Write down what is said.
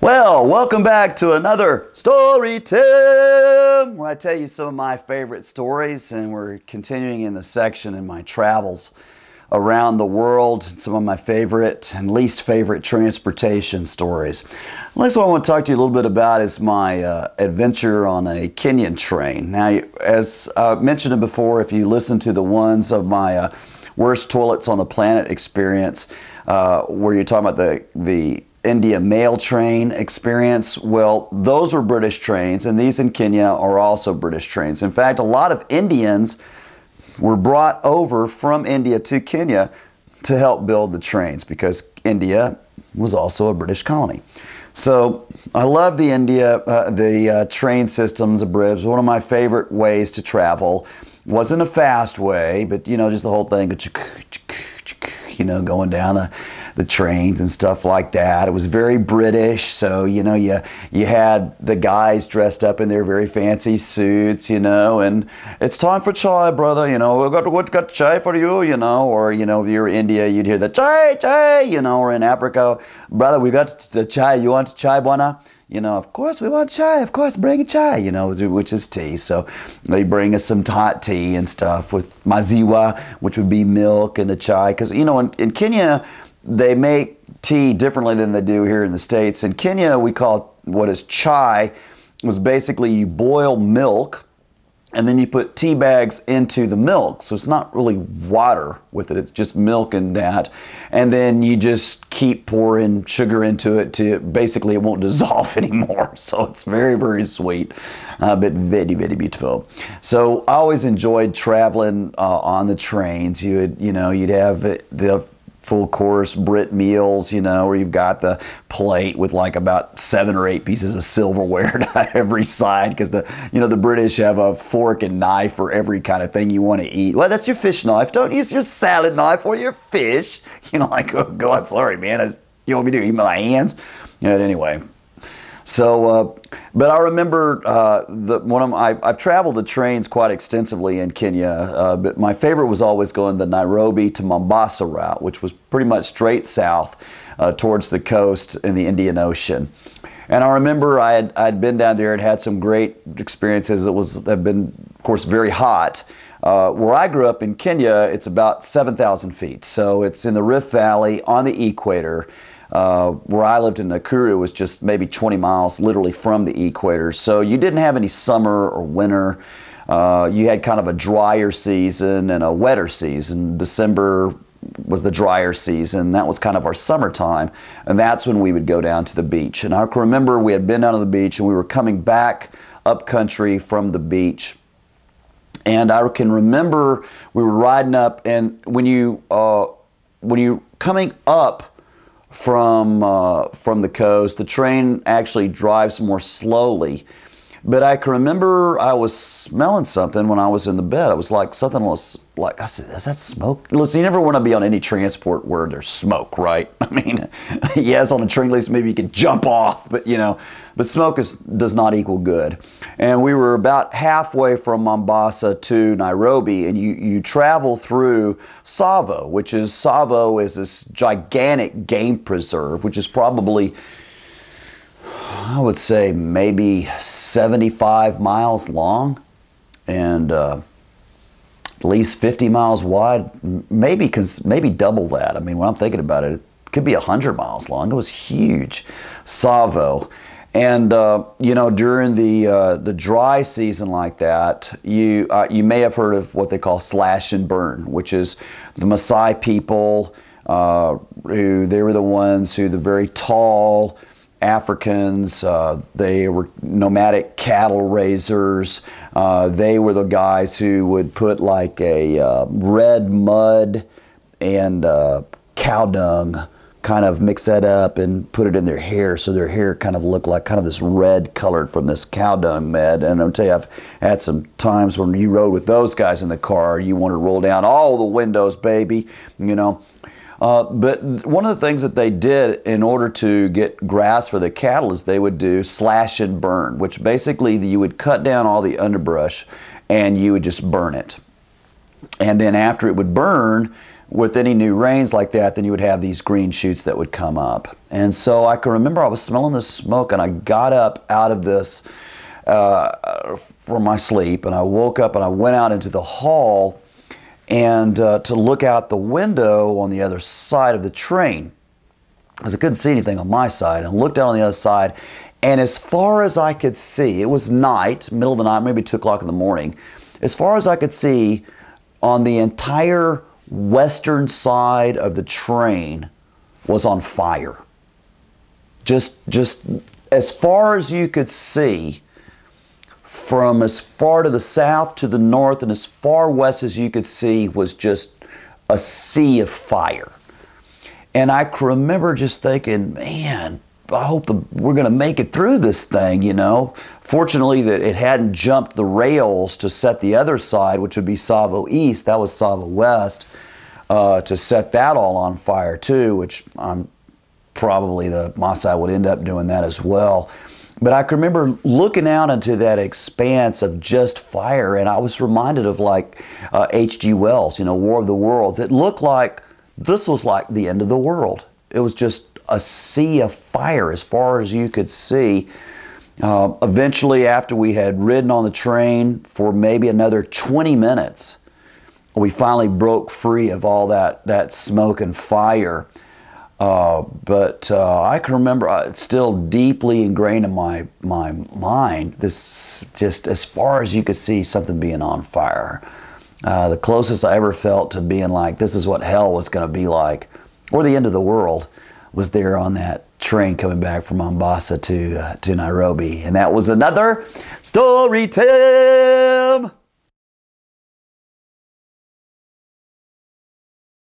Well, welcome back to another Story Time, where I tell you some of my favorite stories, and we're continuing in the section in my travels around the world, some of my favorite and least favorite transportation stories. The next one I want to talk to you a little bit about is my adventure on a Kenyan train. Now, as I mentioned before, if you listen to the ones of my worst toilets on the planet experience, where you're talking about the India mail train experience, well, those are British trains, and these in Kenya are also British trains. In fact, a lot of Indians were brought over from India to Kenya to help build the trains because India was also a British colony. So I love the train systems of Brits. One of my favorite ways to travel. Wasn't a fast way, but just the whole thing, going down the trains and stuff like that. It was very British, so you had the guys dressed up in their very fancy suits, and it's time for chai, brother. We got chai for you, or if you're in India, you'd hear the chai, or in Africa, brother, we got the chai. You want chai, bwana? Of course we want chai. Of course, bring a chai, which is tea. So they bring us some hot tea and stuff with maziwa, which would be milk, and the chai. Because, in Kenya, they make tea differently than they do here in the States. In Kenya, we call what is chai, was basically you boil milk and then you put tea bags into the milk. So it's not really water with it. It's just milk and that. And then you just keep pouring sugar into it to basically it won't dissolve anymore. So it's very, very sweet, but very, very beautiful. So I always enjoyed traveling on the trains. You'd have the full course Brit meals, where you've got the plate with like about 7 or 8 pieces of silverware to every side, because the British have a fork and knife for every kind of thing you want to eat. Well, that's your fish knife. Don't use your salad knife or your fish. Oh God, sorry, man. You want me to eat with my hands? Anyway. So, but I remember I've traveled the trains quite extensively in Kenya, but my favorite was always going the Nairobi to Mombasa route, which was pretty much straight south towards the coast in the Indian Ocean. And I remember I'd been down there and had some great experiences. Had been, of course, very hot. Where I grew up in Kenya, it's about 7,000 feet. So it's in the Rift Valley on the equator. Where I lived in Nakuru was just maybe 20 miles literally from the equator. So you didn't have any summer or winter. You had kind of a drier season and a wetter season. December was the drier season. That was kind of our summertime. And that's when we would go down to the beach. And I can remember we had been down to the beach and we were coming back up country from the beach. And I can remember we were riding up, and when you're coming up from the coast, the train actually drives more slowly. But I can remember I was smelling something when I was in the bed. I was like, something was like, I said, is that smoke? Listen, you never want to be on any transport where there's smoke, right? I mean, yes, on a train, at least maybe you could jump off, but but smoke does not equal good. And we were about halfway from Mombasa to Nairobi, and you travel through Tsavo is this gigantic game preserve, which is probably, I would say, maybe 75 miles long and at least 50 miles wide, maybe double that. I mean, when I'm thinking about it, it could be 100 miles long. It was huge, Tsavo. And during the dry season like that, you may have heard of what they call slash and burn, which is the Maasai people, they were the ones who, the very tall Africans, they were nomadic cattle raisers. They were the guys who would put like a red mud and cow dung, kind of mix that up and put it in their hair, so their hair kind of looked like kind of this red colored from this cow dung mud. And I'll tell you, I've had some times when you rode with those guys in the car, you want to roll down all the windows, baby, But one of the things that they did in order to get grass for the cattle is they would do slash and burn, which basically you would cut down all the underbrush and you would just burn it. And then after it would burn, with any new rains like that, then you would have these green shoots that would come up. And so I can remember I was smelling this smoke, and I got up out of this from my sleep, and I woke up and I went out into the hall and to look out the window on the other side of the train, because I couldn't see anything on my side, and looked out on the other side, and as far as I could see, it was night, middle of the night, maybe 2 o'clock in the morning, as far as I could see, on the entire western side of the train was on fire. Just as far as you could see, from as far to the south to the north and as far west as you could see, was just a sea of fire. And I can remember just thinking, man, I hope we're going to make it through this thing, you know. Fortunately, that it hadn't jumped the rails to set the other side, which would be Savo East. That was Savo West, to set that all on fire too, which probably my side would end up doing that as well. But I can remember looking out into that expanse of just fire, and I was reminded of like H.G. Wells, you know, War of the Worlds. It looked like this was like the end of the world. It was just a sea of fire as far as you could see. Eventually, after we had ridden on the train for maybe another 20 minutes, we finally broke free of all that smoke and fire. But I can remember, it's still deeply ingrained in my mind, this just as far as you could see something being on fire. The closest I ever felt to being like, this is what hell was going to be like, or the end of the world, was there on that train coming back from Mombasa to Nairobi. And that was another story time.